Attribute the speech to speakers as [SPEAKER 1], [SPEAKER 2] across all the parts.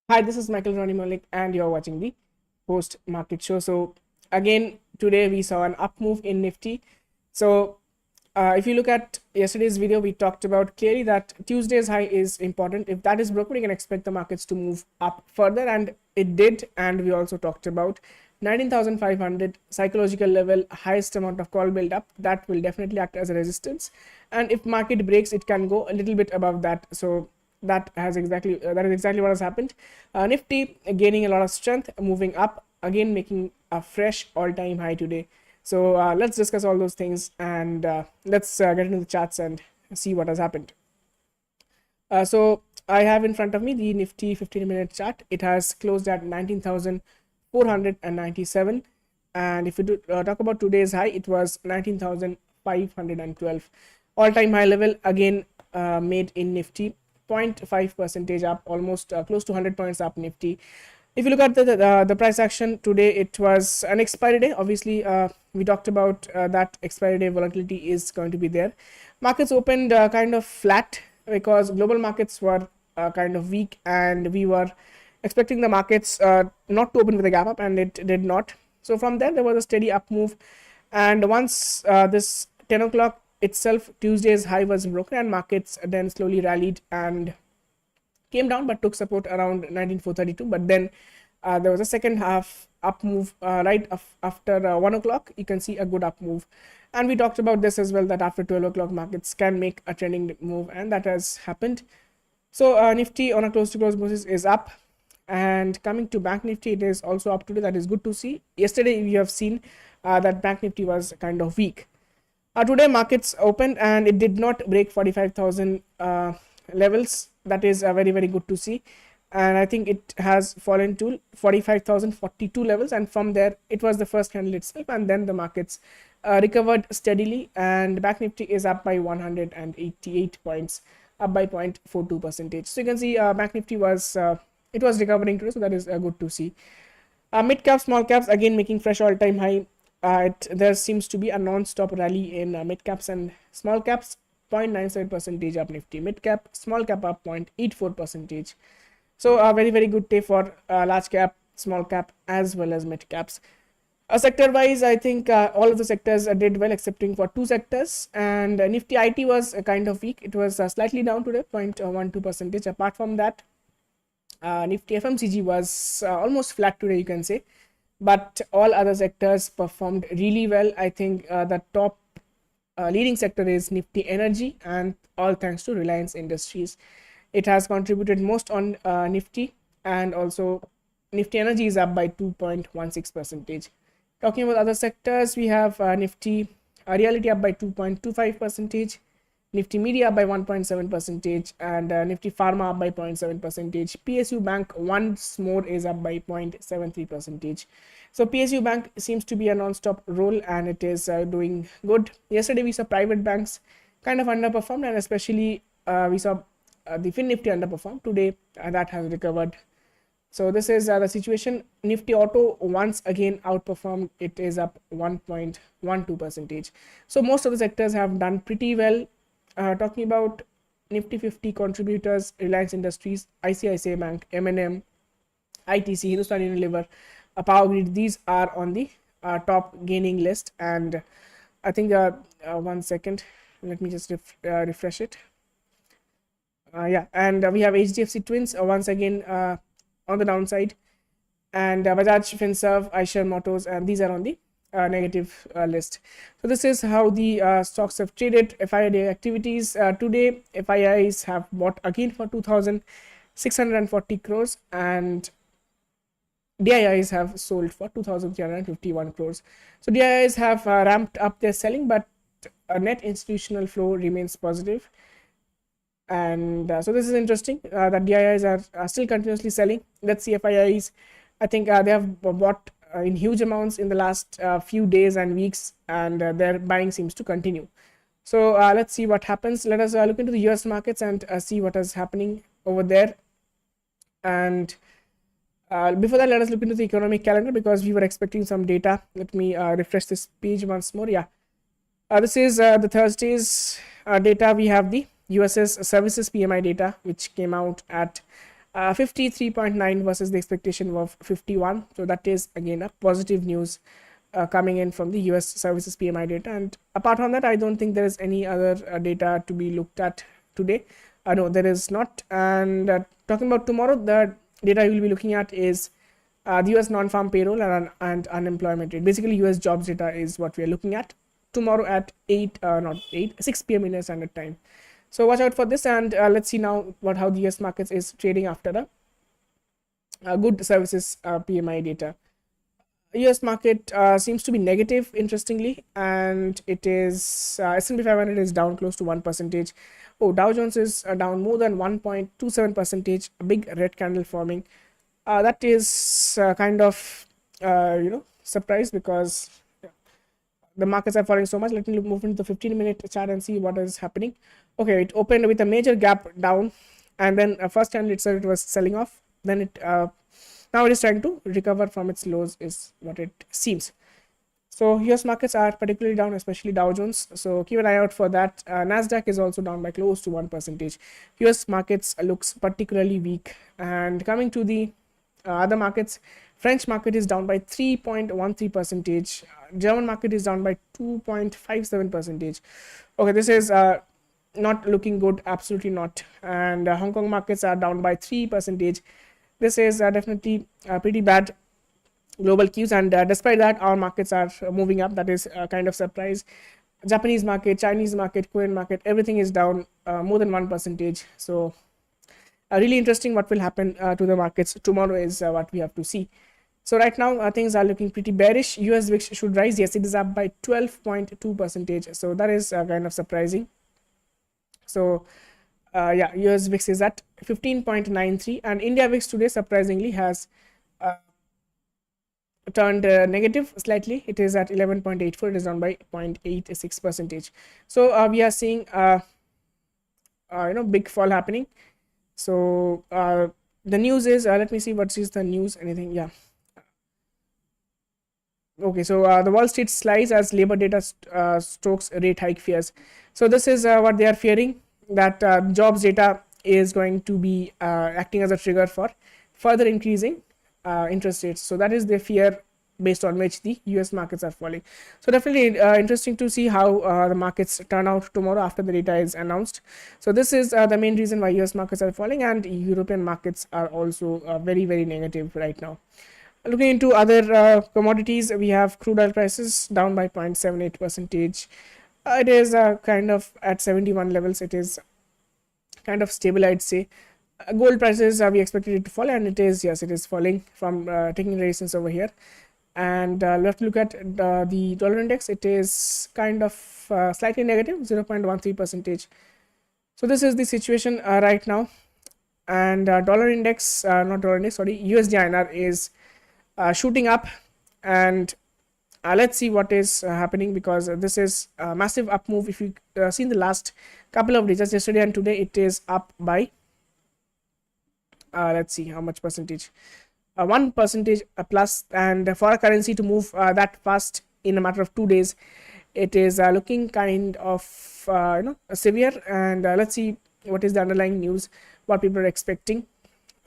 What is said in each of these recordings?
[SPEAKER 1] Hi, this is Rony Mullick, and you're watching the post market show. So, again, today we saw an up move in Nifty. So, if you look at yesterday's video, we talked about clearly that Tuesday's high is important. If that is broken, we can expect the markets to move up further, and it did. And we also talked about 19,500 psychological level, highest amount of call build up. That will definitely act as a resistance. And if market breaks, it can go a little bit above that. So, that is exactly what has happened. Nifty gaining a lot of strength, moving up again, making a fresh all-time high today. So let's discuss all those things, and let's get into the charts and see what has happened. So I have in front of me the Nifty 15-minute chart. It has closed at 19,497, and if we talk about today's high, it was 19,512. All-time high level again made in Nifty. 0.5% up, almost close to 100 points up Nifty. If you look at the price action today, it was an expiry day. Obviously, we talked about that expiry day volatility is going to be there. Markets opened kind of flat because global markets were kind of weak, and we were expecting the markets not to open with a gap up, and it did not. So from there was a steady up move, and once this 10 o'clock itself, Tuesday's high was broken, and markets then slowly rallied and came down but took support around 19,432. But then there was a second half up move after 1 o'clock. You can see a good up move, and we talked about this as well, that after 12 o'clock markets can make a trending move, and that has happened. So Nifty on a close to close basis is up, and coming to Bank Nifty, it is also up today. That is good to see. Yesterday you have seen that Bank Nifty was kind of weak. Today markets opened and it did not break 45,000 levels. That is very good to see, and I think it has fallen to 45,042 levels, and from there it was the first candle itself, and then the markets recovered steadily, and Bank Nifty is up by 188 points, up by 0.42%. So you can see Bank Nifty was it was recovering today, so that is good to see. Mid caps, small caps again making fresh all-time high. There seems to be a non-stop rally in mid caps and small caps. 0.97% up Nifty. Mid cap, small cap up 0.84%. So a very good day for large cap, small cap, as well as mid caps. Sector wise, I think all of the sectors did well excepting for two sectors, and Nifty IT was kind of weak. It was slightly down today, 0.12%. Apart from that, Nifty FMCG was almost flat today, you can say, but all other sectors performed really well. I think the top leading sector is Nifty Energy, and all thanks to Reliance Industries. It has contributed most on Nifty, and also Nifty Energy is up by 2.16%. Talking about other sectors, we have Nifty Reality up by 2.25%, Nifty Media up by 1.7%, and Nifty Pharma up by 0.7%. PSU Bank once more is up by 0.73%. So PSU Bank seems to be a non-stop roll, and it is doing good. Yesterday we saw private banks kind of underperformed, and especially we saw the Fin Nifty underperform. Today that has recovered. So this is the situation. Nifty Auto once again outperformed. It is up 1.12%. So most of the sectors have done pretty well. Talking about Nifty 50 contributors, Reliance Industries, ICICI Bank, M&M, ITC, Hindustan Unilever, Power Grid, these are on the top gaining list. And I think 1 second, let me just refresh it. Yeah, and we have HDFC Twins once again on the downside, and Bajaj Finserv, Eicher Motors, and these are on the negative list. So this is how the stocks have traded. FII activities today, FIIs have bought again for 2,640 crores, and DIIs have sold for 2,351 crores. So DIIs have ramped up their selling, but net institutional flow remains positive. And so this is interesting that DIIs are still continuously selling. Let's see FIIs. I think they have bought in huge amounts in the last few days and weeks, and their buying seems to continue. So let's see what happens. Let us look into the US markets and see what is happening over there. And before that, let us look into the economic calendar, because we were expecting some data. Let me refresh this page once more. Yeah, this is the Thursday's data. We have the US's services PMI data, which came out at 53.9 versus the expectation of 51. So that is again a positive news coming in from the US services PMI data. And apart from that, I don't think there is any other data to be looked at today. No, there is not. And talking about tomorrow, the data you will be looking at is the US non-farm payroll and unemployment rate. Basically, US jobs data is what we are looking at tomorrow at 6 p.m. Indian Standard Time. So watch out for this, and let's see now how the US markets is trading after the good services PMI data. US market seems to be negative, interestingly, and it is S&P 500 is down close to 1%. Oh, Dow Jones is down more than 1.27%. A big red candle forming. That is kind of surprise, because the markets are falling so much. Let me move into the 15-minute chart and see what is happening. Okay, it opened with a major gap down, and then first candle itself it was selling off. Then it now it is trying to recover from its lows, is what it seems. So US markets are particularly down, especially Dow Jones. So keep an eye out for that. Nasdaq is also down by close to 1%. US markets looks particularly weak. And coming to the other markets, French market is down by 3.13%. German market is down by 2.57%. Okay, this is not looking good, absolutely not. And Hong Kong markets are down by 3%. This is definitely pretty bad global cues, and despite that, our markets are moving up. That is kind of surprise. Japanese market, Chinese market, Korean market, everything is down more than 1%. So really interesting what will happen to the markets tomorrow is what we have to see. So right now things are looking pretty bearish. US VIX should rise. Yes, it is up by 12.2%. So that is kind of surprising. So yeah, US VIX is at 15.93, and India VIX today surprisingly has turned negative slightly. It is at 11.84. It is down by 0.86%. So we are seeing big fall happening. So the news is let me see what is the news. Anything? Yeah. Okay, so the Wall Street slides as labor data stokes rate hike fears. So this is what they are fearing, that jobs data is going to be acting as a trigger for further increasing interest rates. So that is the fear based on which the US markets are falling. So definitely interesting to see how the markets turn out tomorrow after the data is announced. So this is the main reason why US markets are falling, and European markets are also very, very negative right now. Looking into other commodities, we have crude oil prices down by 0.78%. It is kind of at 71 levels. It is kind of stable, I'd say. Gold prices, we expected it to fall, and it is, yes, it is falling from taking resistance over here. And we have to look at the dollar index. It is kind of slightly negative, 0.13%. So this is the situation right now. And dollar index, not dollar index, sorry, USD INR is shooting up, and let's see what is happening, because this is a massive up move. If you see in the last couple of days, just yesterday and today, it is up by let's see how much percentage, 1% plus. And for a currency to move that fast in a matter of 2 days, it is looking kind of severe. And let's see what is the underlying news, what people are expecting.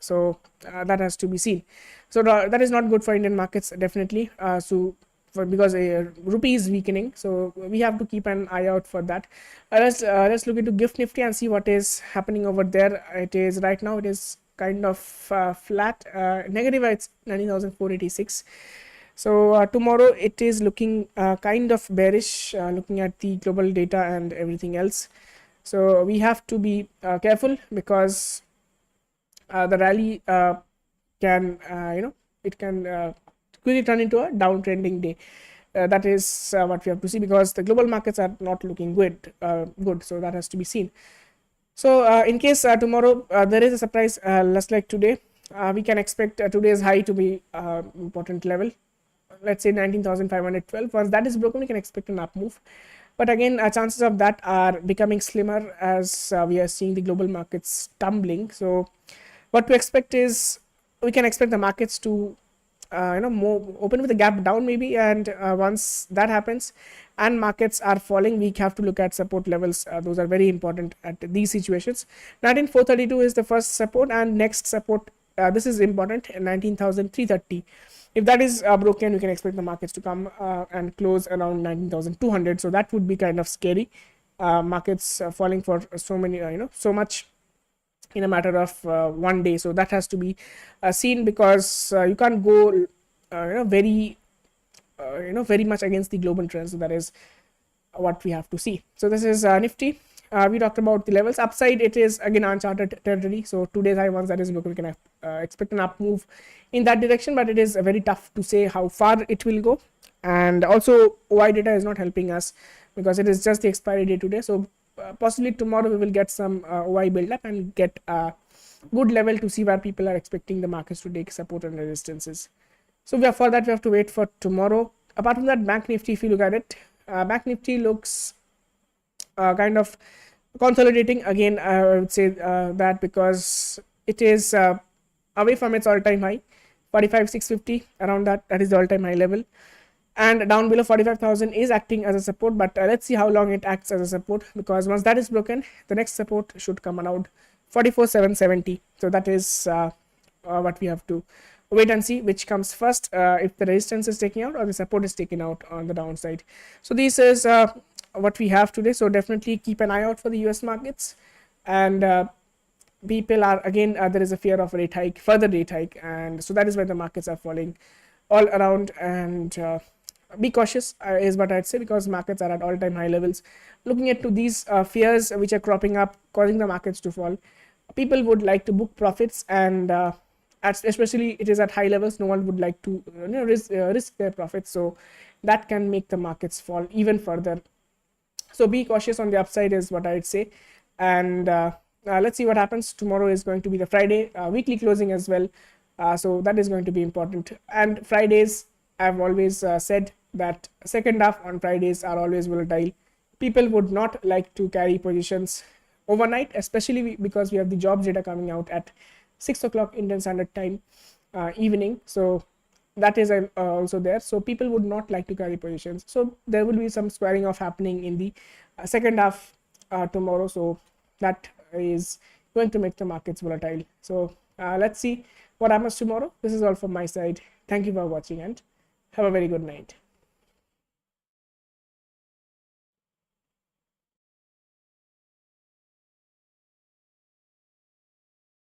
[SPEAKER 1] So that has to be seen. So that is not good for Indian markets, definitely. Because rupee is weakening, so we have to keep an eye out for that. Let's look into GIFT Nifty and see what is happening over there. It is right now, it is kind of flat, negative. It's 19,486. So tomorrow it is looking kind of bearish, looking at the global data and everything else. So we have to be careful, because the rally can it can quickly turn into a downtrending day. That is what we have to see, because the global markets are not looking good. So that has to be seen. So in case tomorrow there is a surprise, less like today, we can expect today's high to be important level. Let's say 19,512. Once that is broken, we can expect an up move. But again, chances of that are becoming slimmer as we are seeing the global markets tumbling. So what to expect is, we can expect the markets to more open with a gap down maybe, and once that happens and markets are falling, we have to look at support levels. Those are very important at these situations. 19432 is the first support, and next support, this is important, 19330. If that is broken, we can expect the markets to come and close around 19,200. So that would be kind of scary. Markets falling for so many, so much in a matter of one day. So that has to be seen, because you can't go very much against the global trends. So that is what we have to see. So this is Nifty. We talked about the levels. Upside, it is again uncharted territory. So today's high, once that is broken, we can expect an up move in that direction, but it is very tough to say how far it will go. And also OI data is not helping us, because it is just the expiry day today. So possibly tomorrow we will get some OI build up and get a good level to see where people are expecting the markets to take support and resistances. So for that we have to wait for tomorrow. Apart from that, Bank Nifty, if you look at it, Bank Nifty looks kind of consolidating again. I would say that because it is away from its all-time high, 45,650, around that is the all-time high level, and down below 45,000 is acting as a support. But let's see how long it acts as a support, because once that is broken, the next support should come around 44,770. So that is what we have to wait and see which comes first, if the resistance is taken out or the support is taken out on the downside. So this is what we have today. So definitely keep an eye out for the US markets, and people are again there is a fear of rate hike, further rate hike, and so that is why the markets are falling all around. And be cautious is what I'd say, because markets are at all-time high levels. Looking at to these fears which are cropping up, causing the markets to fall, people would like to book profits, and especially it is at high levels, no one would like to risk their profits. So that can make the markets fall even further. So be cautious on the upside is what I'd say. And let's see what happens. Tomorrow is going to be the Friday weekly closing as well. So that is going to be important. And Fridays, I've always said that second half on Fridays are always volatile. People would not like to carry positions overnight, especially because we have the jobs data coming out at 6 o'clock Indian Standard Time evening. So that is also there. So people would not like to carry positions. So there will be some squaring off happening in the second half tomorrow. So that is going to make the markets volatile. So let's see what happens tomorrow. This is all from my side. Thank you for watching, and have a very good night.